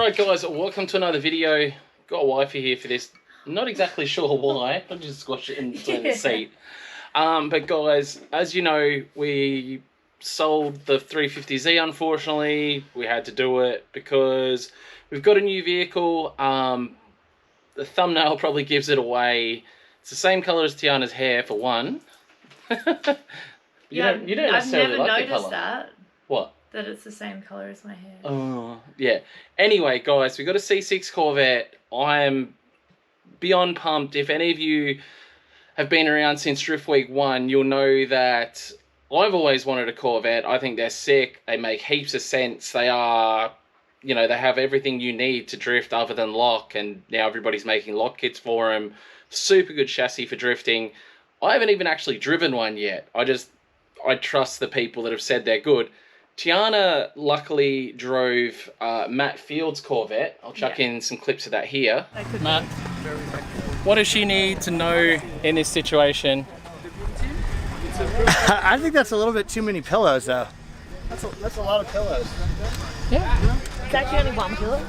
Alright guys, welcome to another video. Got a wifey here for this. Not exactly sure why. I'll just squash it in between the seat. But guys, as you know, we sold the 350Z unfortunately. We had to do it because we've got a new vehicle. The thumbnail probably gives it away. It's the same colour as Tiana's hair for one. you don't necessarily like the colour. I've never noticed that. What? That it's the same colour as my hair. Oh, yeah. Anyway, guys, we've got a C6 Corvette. I am beyond pumped. If any of you have been around since Drift Week 1, you'll know that I've always wanted a Corvette. I think they're sick. They make heaps of sense. They are, you know, they have everything you need to drift other than lock, and now everybody's making lock kits for them. Super good chassis for drifting. I haven't even actually driven one yet. I trust the people that have said they're good. Tiana luckily drove Matt Field's Corvette. I'll chuck in some clips of that here. Matt, what does she need to know in this situation? I think that's a little bit too many pillows, though. That's a lot of pillows. Yeah. It's actually only 1 pillow.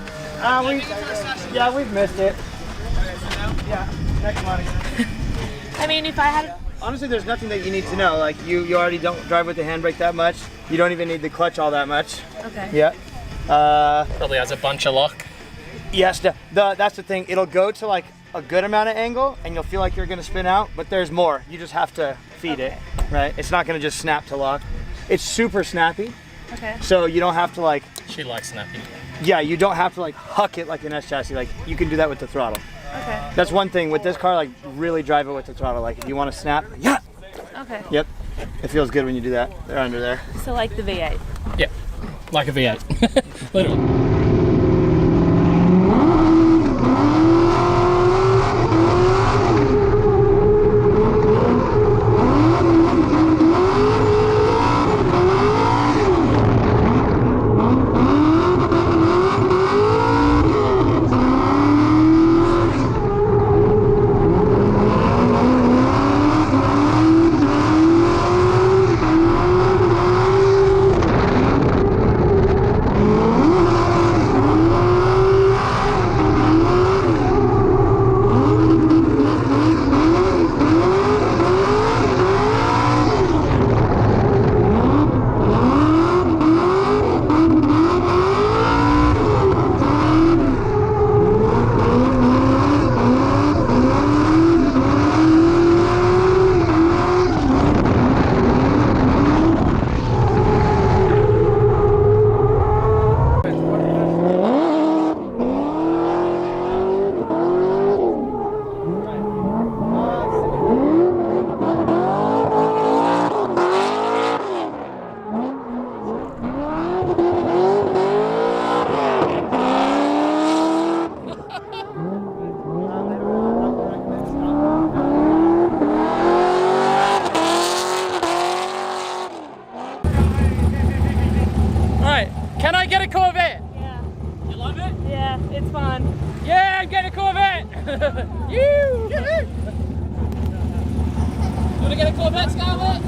We've missed it. Yeah, next money. I mean, if I had... Honestly, there's nothing that you need to know. Like, you already don't drive with the handbrake that much. You don't even need the clutch all that much. Okay. Yeah. Probably has a bunch of lock. Yes, that's the thing. It'll go to like a good amount of angle, and you'll feel like you're gonna spin out, but there's more. You just have to feed it, right? It's not gonna just snap to lock. It's super snappy. Okay. So you don't have to like... She likes snappy. Yeah, you don't have to like huck it like an S chassis. Like, you can do that with the throttle. Okay. That's one thing with this car, like really drive it with the throttle. Like if you want to snap, yeah. Okay. Yep. It feels good when you do that. They're under there. So like the V8? Yeah, like a V8. Literally. Can I get a Corvette? Yeah. You love it? Yeah, it's fun. Yeah, get a Corvette! You! Want to get a Corvette, Scarlett?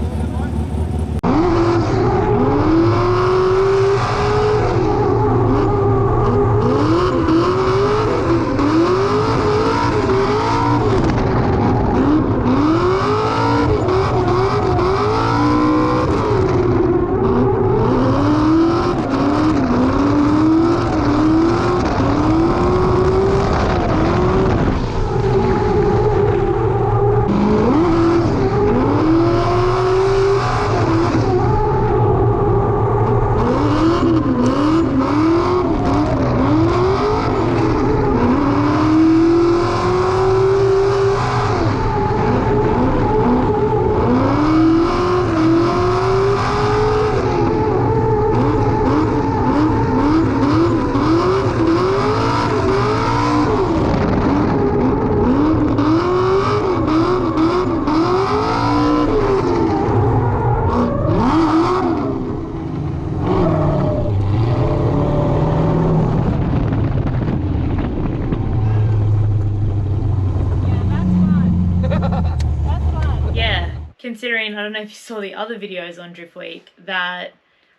Considering, I don't know if you saw the other videos on Drift Week, that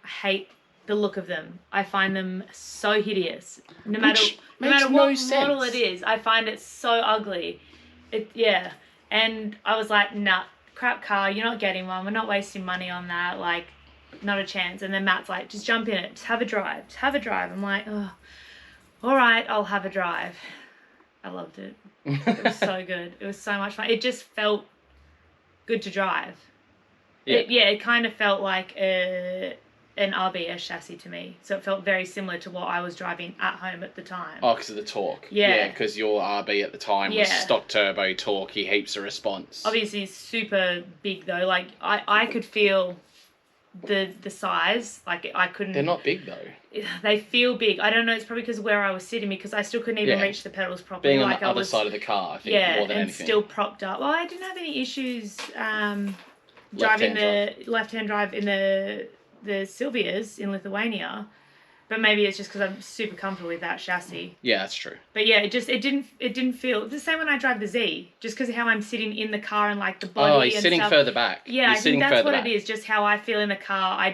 I hate the look of them. I find them so hideous. No matter makes what no model sense. it is, I find it so ugly. And I was like, nah, crap car, you're not getting one. We're not wasting money on that. Like, not a chance. And then Matt's like, just jump in it. Just have a drive. Just have a drive. I'm like, oh, all right, I'll have a drive. I loved it. It was so good. It was so much fun. It just felt good to drive. Yeah. It kind of felt like an RBS chassis to me. So it felt very similar to what I was driving at home at the time. Oh, because of the torque. Yeah. Because your RB at the time was stock turbo torquey, heaps of response. Obviously super big though. Like I could feel the size. Like I couldn't. They're not big though. They feel big. I don't know. It's probably because where I was sitting, because I still couldn't even reach the pedals properly. Being on like the other side of the car, I think, more than and anything. still propped up. Well, I didn't have any issues driving the left-hand drive in the Silvias in Lithuania, but maybe it's just because I'm super comfortable with that chassis. Yeah, that's true. But yeah, it didn't feel the same when I drive the Z, just because of how I'm sitting in the car and like the body. Oh, you're sitting further back. Yeah, I think that's what it is. Just how I feel in the car.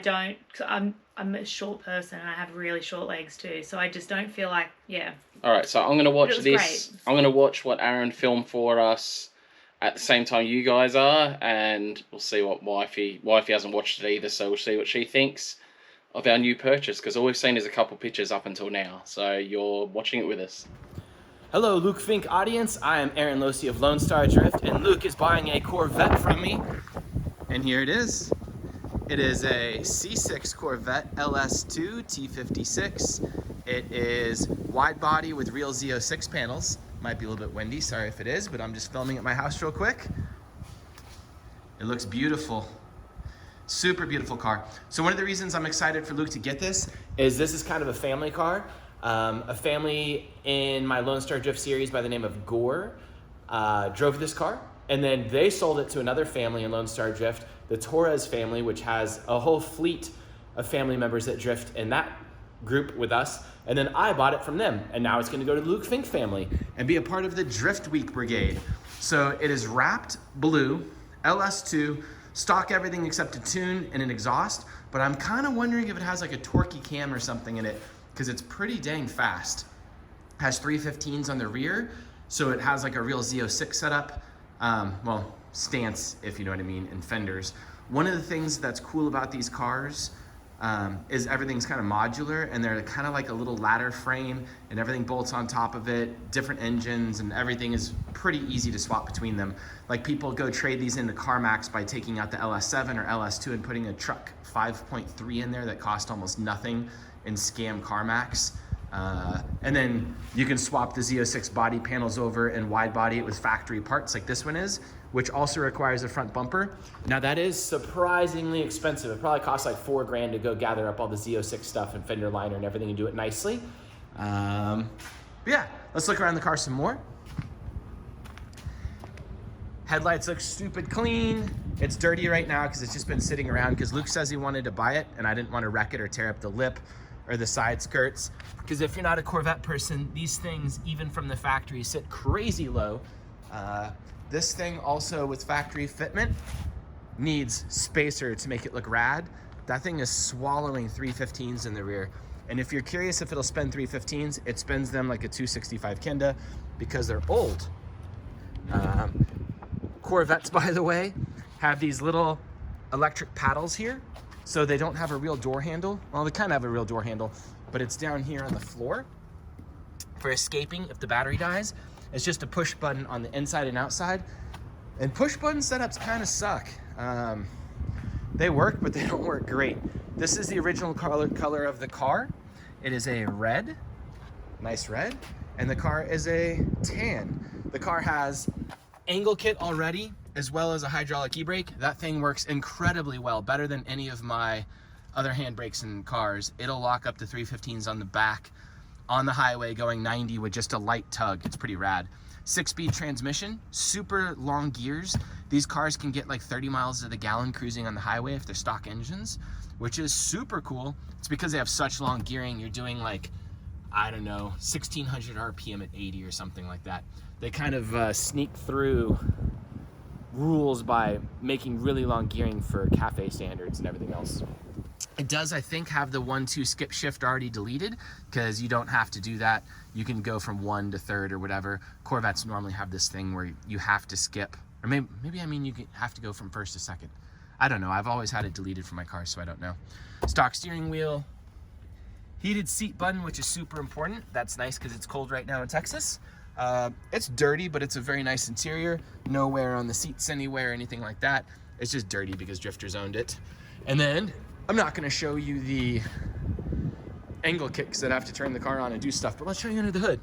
I'm a short person and I have really short legs too, so I just don't feel like All right, so I'm gonna watch this. Great. I'm gonna watch what Aaron filmed for us at the same time you guys are, and we'll see what wifey hasn't watched it either, so we'll see what she thinks of our new purchase, because all we've seen is a couple pictures up until now. So you're watching it with us. Hello, Luke Fink audience. I am Aaron Losey of Lone Star Drift, and Luke is buying a Corvette from me. And here it is. It is a C6 Corvette LS2 T56. It is wide body with real Z06 panels. Might be a little bit windy, sorry if it is, but I'm just filming at my house real quick. It looks beautiful. Super beautiful car. So one of the reasons I'm excited for Luke to get this is kind of a family car. A family in my Lone Star Drift series by the name of Gore drove this car, and then they sold it to another family in Lone Star Drift, the Torres family, which has a whole fleet of family members that drift in that group with us. And then I bought it from them, and now it's going to go to the Luke Fink family and be a part of the Drift Week Brigade. So it is wrapped blue, LS2, stock everything except a tune and an exhaust, but I'm kind of wondering if it has like a torquey cam or something in it, because it's pretty dang fast. It has 315s on the rear, so it has like a real Z06 setup, well, stance, if you know what I mean, and fenders. One of the things that's cool about these cars is everything's kind of modular, and they're kind of like a little ladder frame, and everything bolts on top of it, different engines, and everything is pretty easy to swap between them. Like people go trade these into CarMax by taking out the LS7 or LS2 and putting a truck 5.3 in there that cost almost nothing and scam CarMax. And then you can swap the Z06 body panels over and wide body it with factory parts like this one is, which also requires a front bumper. Now that is surprisingly expensive. It probably costs like $4,000 to go gather up all the Z06 stuff and fender liner and everything and do it nicely. But yeah, let's look around the car some more. Headlights look stupid clean. It's dirty right now because it's just been sitting around because Luke says he wanted to buy it and I didn't want to wreck it or tear up the lip or the side skirts. Because if you're not a Corvette person, these things, even from the factory, sit crazy low. This thing also with factory fitment needs spacer to make it look rad. That thing is swallowing 315s in the rear. And if you're curious if it'll spin 315s, it spins them like a 265 Kenda because they're old. Corvettes, by the way, have these little electric paddles here. So they don't have a real door handle. Well, they kind of have a real door handle, but it's down here on the floor for escaping if the battery dies. It's just a push button on the inside and outside. And push button setups kind of suck. They work, but they don't work great. This is the original color of the car. It is a red, nice red, and the car is a tan. The car has angle kit already, as well as a hydraulic e-brake. That thing works incredibly well, better than any of my other handbrakes in cars. It'll lock up to 315s on the back on the highway going 90 with just a light tug. It's pretty rad. 6-speed transmission, super long gears. These cars can get like 30 miles to the gallon cruising on the highway if they're stock engines, which is super cool. It's because they have such long gearing. You're doing like, I don't know, 1600 RPM at 80 or something like that. They kind of sneak through rules by making really long gearing for cafe standards and everything else. It does, I think, have the 1-2 skip shift already deleted, because you don't have to do that. You can go from 1 to 3rd or whatever. Corvettes normally have this thing where you have to skip, or maybe I mean you have to go from 1st to 2nd. I don't know. I've always had it deleted from my car, so I don't know. Stock steering wheel, heated seat button, which is super important. That's nice because it's cold right now in Texas. It's dirty, but it's a very nice interior. No wear on the seats anywhere, anything like that. It's just dirty because drifters owned it. And then I'm not going to show you the angle kicks that have to turn the car on and do stuff, but let's show you under the hood.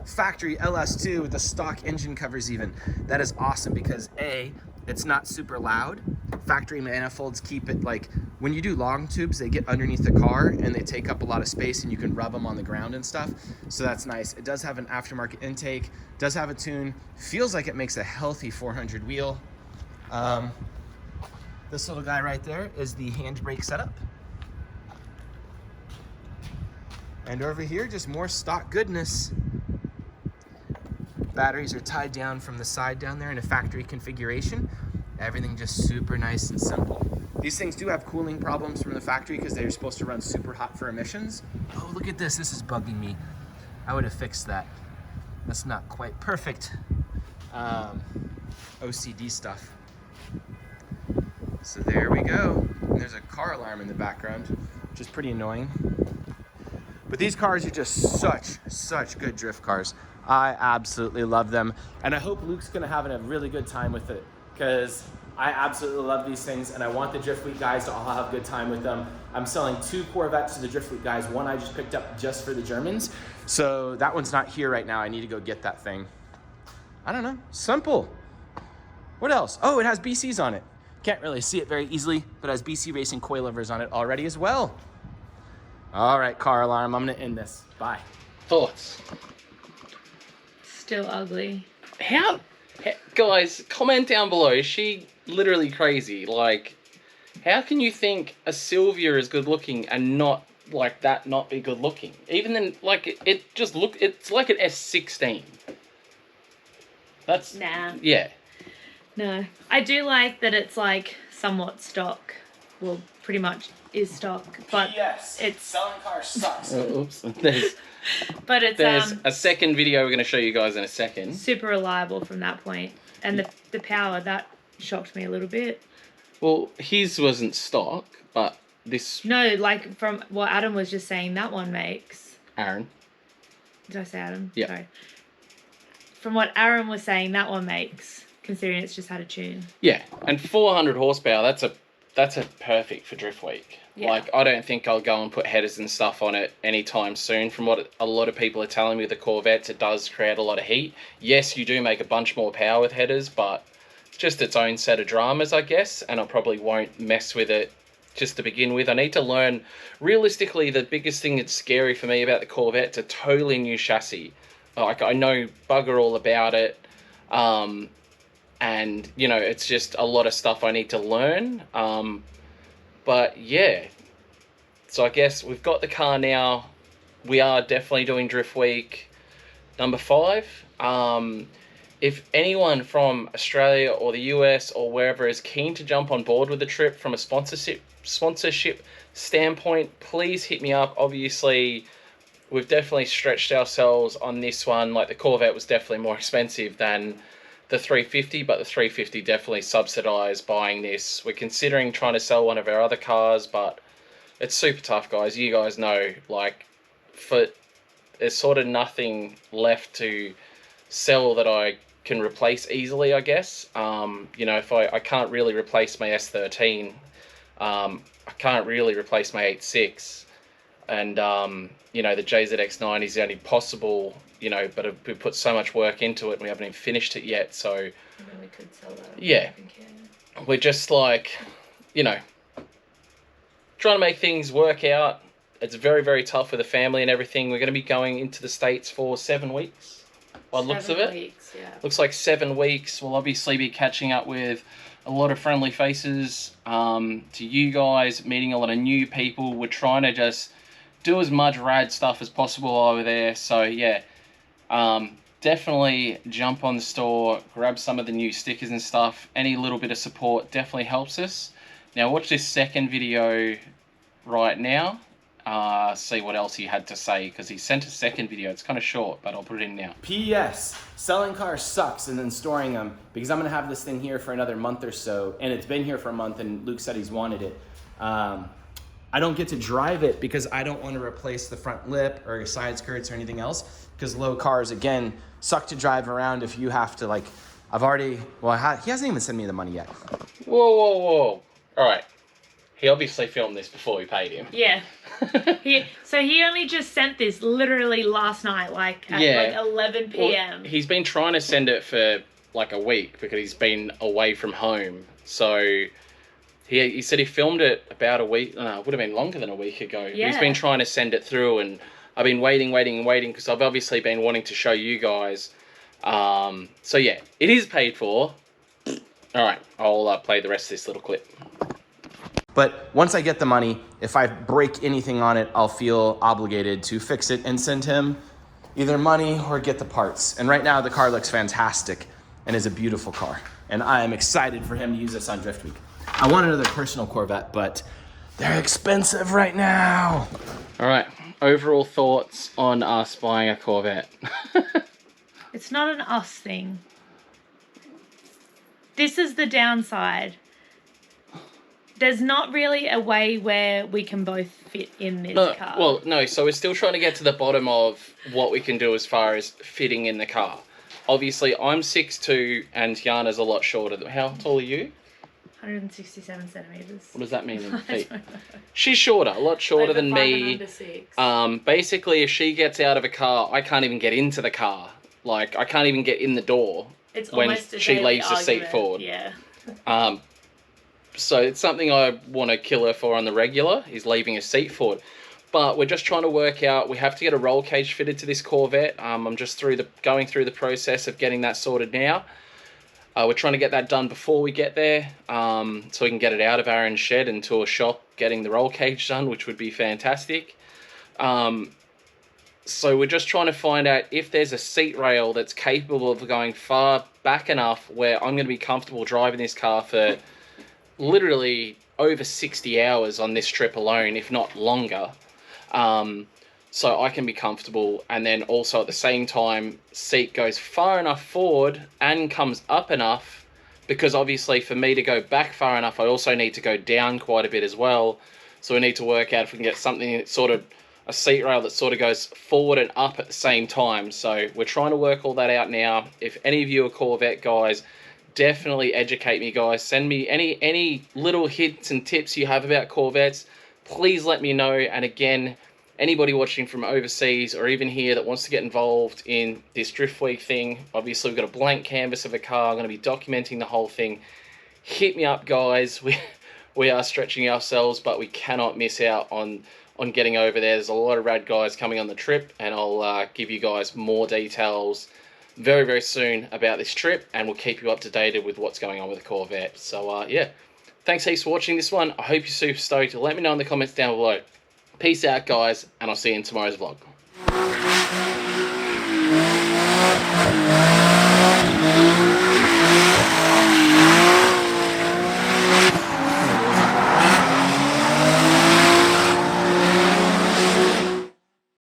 Factory LS2 with the stock engine covers even. That is awesome because A, it's not super loud. Factory manifolds keep it, like, when you do long tubes, they get underneath the car and they take up a lot of space and you can rub them on the ground and stuff. So that's nice. It does have an aftermarket intake, does have a tune, feels like it makes a healthy 400 wheel. This little guy right there is the handbrake setup. And over here, just more stock goodness. Batteries are tied down from the side down there in a factory configuration. Everything just super nice and simple. These things do have cooling problems from the factory because they're supposed to run super hot for emissions. Oh, look at this. This is bugging me. I would have fixed that. That's not quite perfect. OCD stuff. So there we go. And there's a car alarm in the background, which is pretty annoying. But these cars are just such good drift cars. I absolutely love them. And I hope Luke's gonna have a really good time with it, because I absolutely love these things and I want the Drift Week guys to all have a good time with them. I'm selling 2 Corvettes to the Drift Week guys. One I just picked up just for the Germans. So that one's not here right now. I need to go get that thing. I don't know, simple. What else? Oh, it has BCs on it. Can't really see it very easily, but it has BC Racing coilovers on it already as well. All right, car alarm, I'm gonna end this. Bye. Thoughts? Still ugly. Guys, comment down below. Is she literally crazy? Like, how can you think a Sylvia is good looking and not like that not be good looking? Even then, like, it just it's like an S16. That's Nah. yeah. No. I do like that it's like somewhat stock. Well, pretty much is stock, but yes, it's selling cars sucks. Oops. but There's a second video we're going to show you guys in a second. super reliable from that point. And the power, that shocked me a little bit. Well, his wasn't stock, but this No, like from what Adam was just saying, that one makes. Aaron. Did I say Adam? Yeah. Sorry. From what Aaron was saying, that one makes, considering it's just had a tune. Yeah, and 400 horsepower. That's a perfect for Drift Week. Yeah. Like, I don't think I'll go and put headers and stuff on it anytime soon. From what a lot of people are telling me with the Corvettes, it does create a lot of heat. Yes, you do make a bunch more power with headers, but it's just its own set of dramas, I guess, and I probably won't mess with it just to begin with. I need to learn. Realistically, the biggest thing that's scary for me about the Corvette, it's a totally new chassis. Like, I know bugger all about it. And, you know, it's just a lot of stuff I need to learn. But, yeah. So I guess we've got the car now. We are definitely doing Drift Week number 5. If anyone from Australia or the US or wherever is keen to jump on board with the trip from a sponsorship standpoint, please hit me up. Obviously, we've definitely stretched ourselves on this one. Like, the Corvette was definitely more expensive than the 350, but the 350 definitely subsidized buying this. We're considering trying to sell one of our other cars, but it's super tough, guys. You guys know, like, there's sort of nothing left to sell that I can replace easily, I guess. You know, if I can't really replace my S13, I can't really replace my 8.6, and you know, the JZX9 is the only possible, you know, but we put so much work into it and we haven't even finished it yet, so And then we could sell that. yeah, we're just like, you know, trying to make things work out. It's very, very tough with the family and everything. We're going to be going into the States for 7 weeks, by the looks of it. 7 weeks, yeah. Looks like 7 weeks. We'll obviously be catching up with a lot of friendly faces, to you guys, meeting a lot of new people. We're trying to just do as much rad stuff as possible over there. So yeah, definitely jump on the store, grab some of the new stickers and stuff. Any little bit of support definitely helps us. Now watch this second video right now. See what else he had to say, because he sent a second video. It's kind of short, but I'll put it in now. P.S. Selling cars sucks and then storing them, because I'm going to have this thing here for another month or so, and it's been here for a month, and Luke said he's wanted it. I don't get to drive it because I don't want to replace the front lip or side skirts or anything else, because low cars, again, suck to drive around if you have to, like, I've already, well, he hasn't even sent me the money yet. Whoa. All right. He obviously filmed this before we paid him. Yeah. So he only just sent this literally last night, like at like 11 p.m. Well, he's been trying to send it for like a week because he's been away from home. So he said he filmed it about a week. It would have been longer than a week ago. Yeah. He's been trying to send it through, and I've been waiting because I've obviously been wanting to show you guys. So yeah, it is paid for. All right, I'll play the rest of this little clip. But once I get the money, if I break anything on it, I'll feel obligated to fix it and send him either money or get the parts. And right now the car looks fantastic and is a beautiful car. And I am excited for him to use this on Drift Week. I want another personal Corvette, but they're expensive right now. All right, overall thoughts on us buying a Corvette. It's not an us thing. This is the downside. There's not really a way where we can both fit in this car. Well, no, so we're still trying to get to the bottom of what we can do as far as fitting in the car. Obviously, I'm 6'2", and Tiana's a lot shorter. How tall are you? 167 centimeters. What does that mean in feet? She's shorter, a lot shorter than me. Basically, if she gets out of a car, I can't even get into the car. Like, I can't even get in the door when she leaves the seat forward. Yeah. So it's something I want to kill her for on the regular, is leaving a seat forward. But we're just trying to work out, we have to get a roll cage fitted to this Corvette. I'm just going through the process of getting that sorted now. We're trying to get that done before we get there, so we can get it out of Aaron's shed and to a shop getting the roll cage done, which would be fantastic. So we're just trying to find out if there's a seat rail that's capable of going far back enough where I'm going to be comfortable driving this car for literally over 60 hours on this trip alone, if not longer. So I can be comfortable, and then also at the same time, seat goes far enough forward and comes up enough, because obviously for me to go back far enough, I also need to go down quite a bit as well. So we need to work out if we can get something that's sort of a seat rail that sort of goes forward and up at the same time. So we're trying to work all that out now. If any of you are Corvette guys, definitely educate me, guys. Send me any little hints and tips you have about Corvettes. Please let me know. And again, anybody watching from overseas or even here that wants to get involved in this Drift Week thing, obviously we've got a blank canvas of a car. I'm going to be documenting the whole thing. Hit me up, guys. We are stretching ourselves, but we cannot miss out on getting over there. There's a lot of rad guys coming on the trip, and I'll give you guys more details very, very soon about this trip, and we'll keep you up to date with what's going on with the Corvette. So, yeah. Thanks heaps for watching this one. I hope you're super stoked. Let me know in the comments down below. Peace out, guys, and I'll see you in tomorrow's vlog.